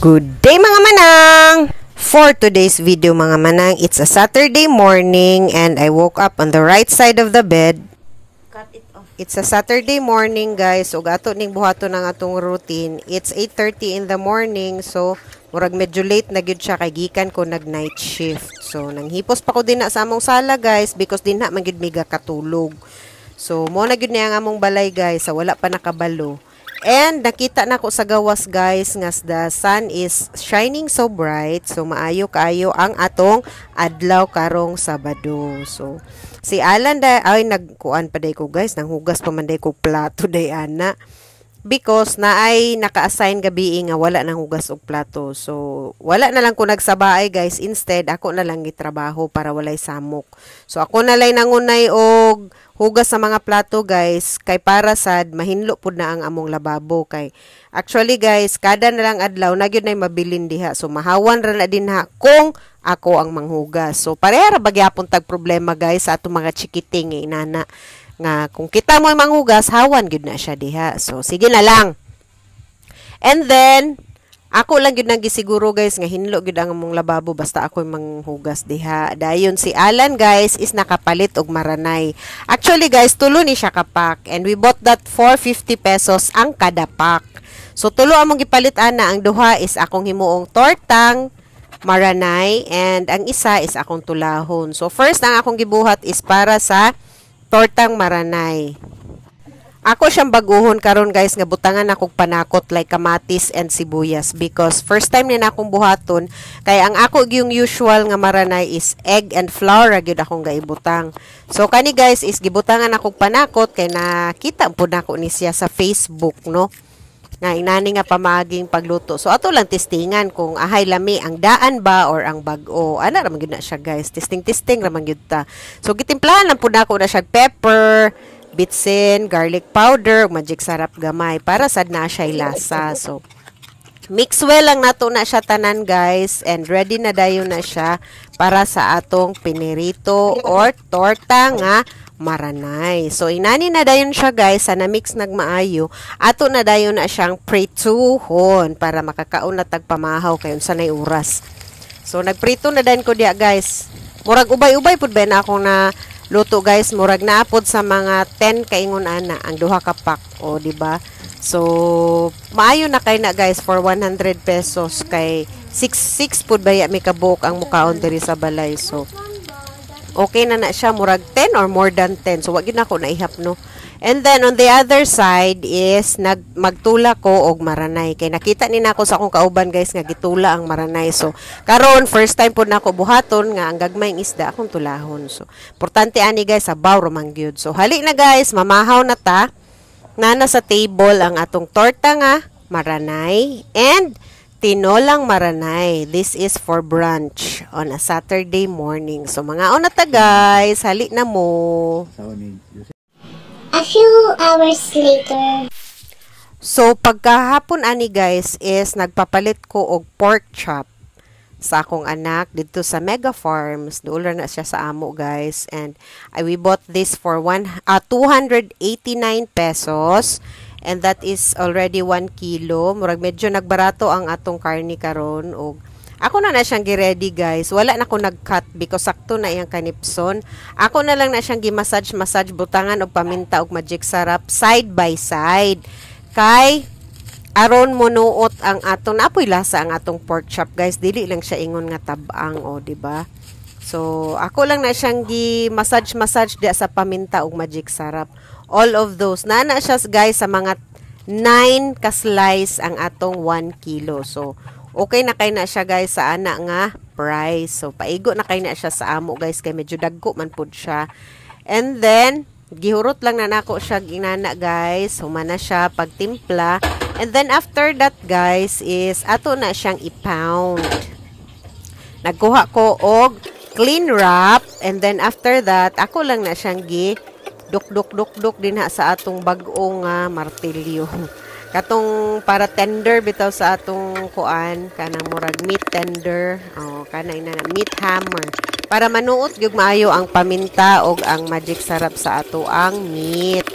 Good day mga manang! For today's video mga manang, it's a Saturday morning and I woke up on the right side of the bed. Cut it off. It's a Saturday morning guys, ug ato ning buhato ng atong routine. It's 8:30 in the morning, so murag medyo late na gyud siya kay gikan ko nag night shift. So nanghipos pa ko din na sa among sala guys because dinha man gyud miga katulog. So mo na gyud niya ang among balay guys, sa wala pa nakabalo. And nakita na ko sa gawas guys nga the sun is shining so bright, so maayo kaayo ang atong adlaw karong Sabado. So si Alan ay nagkuan pa day ko guys, nang hugas pa man day ko plato day ana. Because na ay naka-assign gabi nga wala nang hugas og plato. So wala na lang ko nagsabaay guys, instead ako na lang gitrabaho para walay samok. So ako na lang nangunay og hugas sa mga plato guys, kay para sad mahinlo pud na ang among lababo kay actually guys kada na lang adlaw na gyud nay mabilin diha, so mahawan ra na din ha kung ako ang manghugas. So pareha ra bagyapon tag problema guys sa atong mga chikiting inana nga kung kita mo manghugas hawan gyud na siya diha. So sige na lang. And then ako lang gyud nang gisiguro guys nga hinlo gyud ang among lababo basta ako manghugas diha. Dayon si Alan guys is nakapalit og maranay. Actually guys tulo ni siya ka pack and we bought that for 50 pesos ang kada pack. So tulo among gipalit ana, ang duha is akong himuong tortang maranay and ang isa is akong tulahon. So first ang akong gibuhat is para sa tortang maranay. Ako siyang baguhon karon guys nga butangan akong panakot like kamatis and sibuyas because first time ni na akong buhaton kay ang ako yung usual nga maranay is egg and flour gyud akong gaibutang. So kani guys is gibutangan akong panakot kay nakita pud nako ni siya sa Facebook no. Nga inani nga pamaging pagluto. So ato lang testingan kung ahay lami ang daan ba or ang bag-o. Ana ra man gyud na siya guys. Testing ra man gyud ta. So gitimplahan lang pud nako na siya pepper, bitsin, garlic powder, magic sarap gamay para sad na siya lasa. So mix well lang nato na siya tanan guys and ready na dayon na siya para sa atong pinirito or torta nga maranay. So inani na dayon siya guys, sana mix nagmaayo. Ato na dayon na siyang prituhon para makakaon na tagpamahaw kayon sanay oras. So nagprito na dayon ko diya guys. Murag ubay-ubay pud ba na akong na luto guys, murag naapod sa mga 10 kaingon ana ang duha ka pack o di ba? So maayo na kay na guys for 100 pesos kay 6 pud baya mi kabuk ang mukaon diri sa balay. So okay na siya murag 10 or more than 10. So wag gyud nako naihap no. And then on the other side is magtula ko og maranay kay nakita ni nako sa akong kauban guys nga gitula ang maranay. So karon first time pud nako buhaton nga ang gagmayng isda akong tulahon. So importante ani guys sabaw ra man gyud. So hali na guys, mamahaw na ta. Nana sa table ang atong torta nga maranay and tinolang maranay. This is for brunch on a Saturday morning. So mga ona ta guys, hali na mo. A few hours later. So pagkahapon ani guys is nagpapalit ko og pork chop sa akong anak dito sa Mega Farms. Doon na siya sa amo guys and we bought this for 289 pesos. And that is already 1 kilo. Murag medyo nagbarato ang atong karni karon og ako na siyang gi-ready guys. Wala na ko nag-cut because sakto na iyang kanipson. Ako na lang na siyang gi-massage butangan og paminta og magic sarap side by side. Kay aron monuot ang atong napoy lasa ang atong pork chop guys. Dili lang siya ingon nga tabang o di ba? So ako lang na siyang gi-massage dia sa paminta og magic sarap. All of those. Nana siya guys sa mga 9 ka-slice ang atong 1 kilo. So, okay na kay na siya guys sa ana nga price. So, paigo na kay na siya sa amo guys kay medyo dagko man pud siya. And then, gihurot lang na nako siya ginana guys. Humana siya pagtimpla. And then after that guys is ato na siyang i-pound. Nagkuha ko og clean wrap and then after that ako lang na siyang duk din ha sa atong bag-o nga martilyo. Katong para tender bitaw sa atong kuan kanang murag meat tender. Oh, kana ina meat hammer. Para manuot gyud maayo ang paminta og ang magic sarap sa ato ang meat.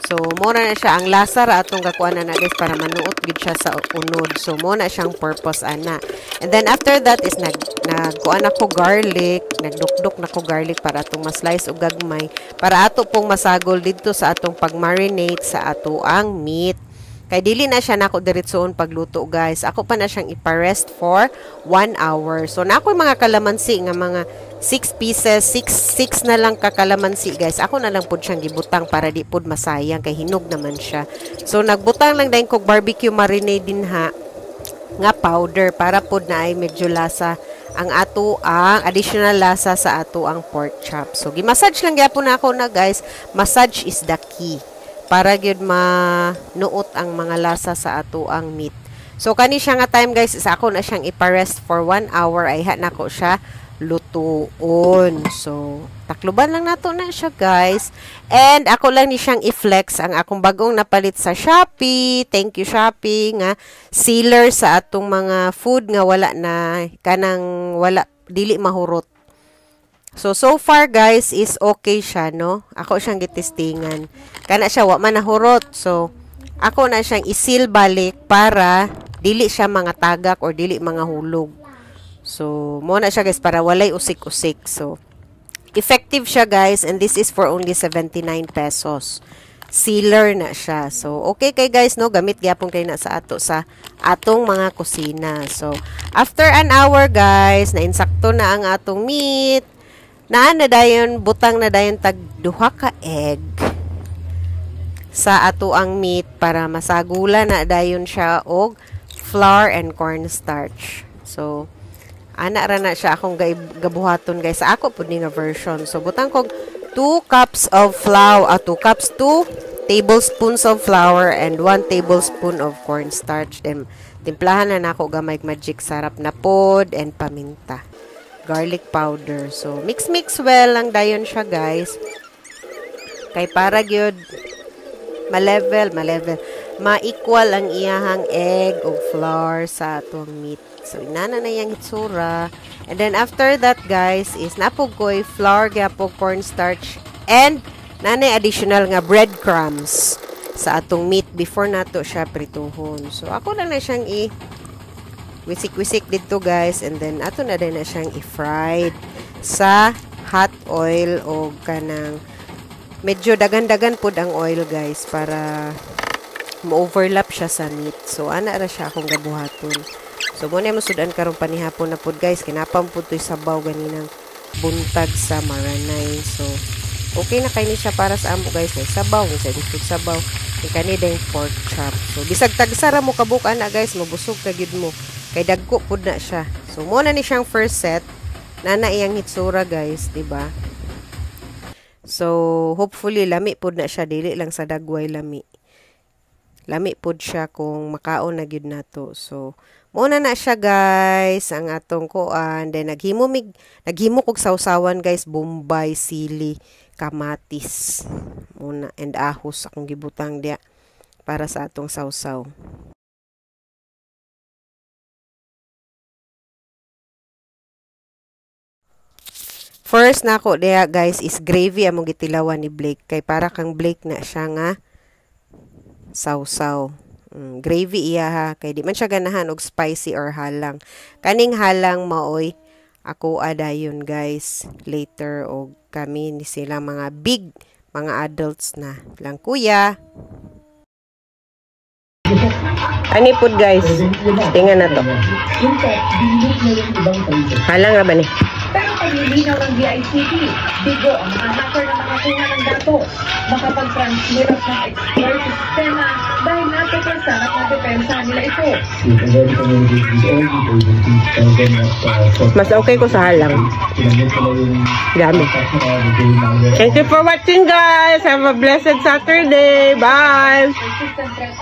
So, muna na siya. Ang lasa ra atong gakuan na guys para manuot gid siya sa unod. So, muna siyang purpose ana. And then, after that is nagkuan ako garlic. Nagdukdok na ko garlic para atong ma-slice og gagmay. Para ato pong masagol dito sa atong pag-marinate sa ato ang meat. Kay dili na siya nako diretsoon pagluto guys. Ako pa na siyang iparest for 1 hour. So na ako mga kalamansi nga mga 6 pieces, 6 na lang ka kalamansi guys. Ako na lang pud siyang gibutang para di pud masayang kay hinog naman siya. So nagbutang lang dayon kog barbecue marinade din ha nga powder para pud na ay medyo lasa ang ato ang additional lasa sa ato ang pork chop. So gimassage lang gyapon na ako na guys. Massage is the key para gyud manuot ang mga lasa sa ato ang meat. So kani siya nga time guys, isa ako na siyang iparest for 1 hour ay nako siya lutuon. So takluban lang nato na siya guys. And ako lang ni siyang i-flex ang akong bagong napalit sa Shopee. Thank you Shopee nga sealer sa atong mga food nga wala na kanang wala dili mahurot. So far guys is okay siya no. Ako siyang gitestingan. Kana siya wa man nahurot. So ako na siyang isil balik para dili siya mga tagak or dili mga hulog. So mo na siya guys para walay usik-usik. So effective siya guys and this is for only 79 pesos. Sealer na siya. So okay kay guys no, gamit gyapon kay na sa ato sa atong mga kusina. So after an hour guys, na insakto na ang atong meat. Na dayon butang na dayon tag duha ka egg sa ato ang meat para masagula na dayon siya og flour and cornstarch. So ana ra na siya akong gabuhaton guys sa ako pud ni nga version. So butang kog 2 cups of flour, 2 cups 2 tablespoons of flour and 1 tablespoon of cornstarch. Then timplahan na nako gamay magic sarap na pod and paminta. Garlic powder. So, mix well lang dayon siya, guys. Kay para gyud ma-level. Ma-equal ang iyahang egg o flour sa atong meat. So, inana na yung hitsura. And then, after that, guys, is napugoy flour, gyapog cornstarch, and nanay additional nga breadcrumbs sa atong meat before nato siya prituhon. So, ako na siyang wisik-wisik dito guys and then ato na din na siyang i-fried sa hot oil o kanang medyo dagan-dagan pod ang oil guys para ma-overlap siya sa meat. So ana ra siya akong gabuhaton. So muna mo sudan karon panihapon na pod guys, kinapam pod toy sabaw ganinang buntag sa maranay. So okay na kay ni siya para sa amo guys, may sabaw, may sabaw, may kanida yung pork chop. So bisag tagsara mo kabuk ana guys, mabusog ka gyud mo. Kay dagko pud na siya. So mo na ni siyang first set na iyang hitsura guys, di ba? So hopefully lami pud na siya, dili lang sa dagway lami. Lami pud siya kung makaon na gyud nato. So mo na siya guys ang atong kuan. Then naghimo kog sawsawan guys, bombay, sili, kamatis. Muna and ahos akong gibutang dia para sa atong sawsaw. First nako diya guys is gravy among gitilawan ni Blake kay para kang Blake na siya nga sawsaw. Gravy iya ha kay di man siya ganahan og spicy or halang. Kaning halang maoy ako adayon guys later og kami ni sila mga big mga adults na lang kuya. Ani pud guys, tingnan na to. Halang ra ba ni? Pero paglilinaw ng DICT, bigo ang mga hacker na makakuha ng datos, makapag-transmit ng exploit sistema dahil napapansan at nadepensa nila ito. Mas okay ko sa halang. Dami. Thank you for watching guys. Have a blessed Saturday. Bye. Persistent threat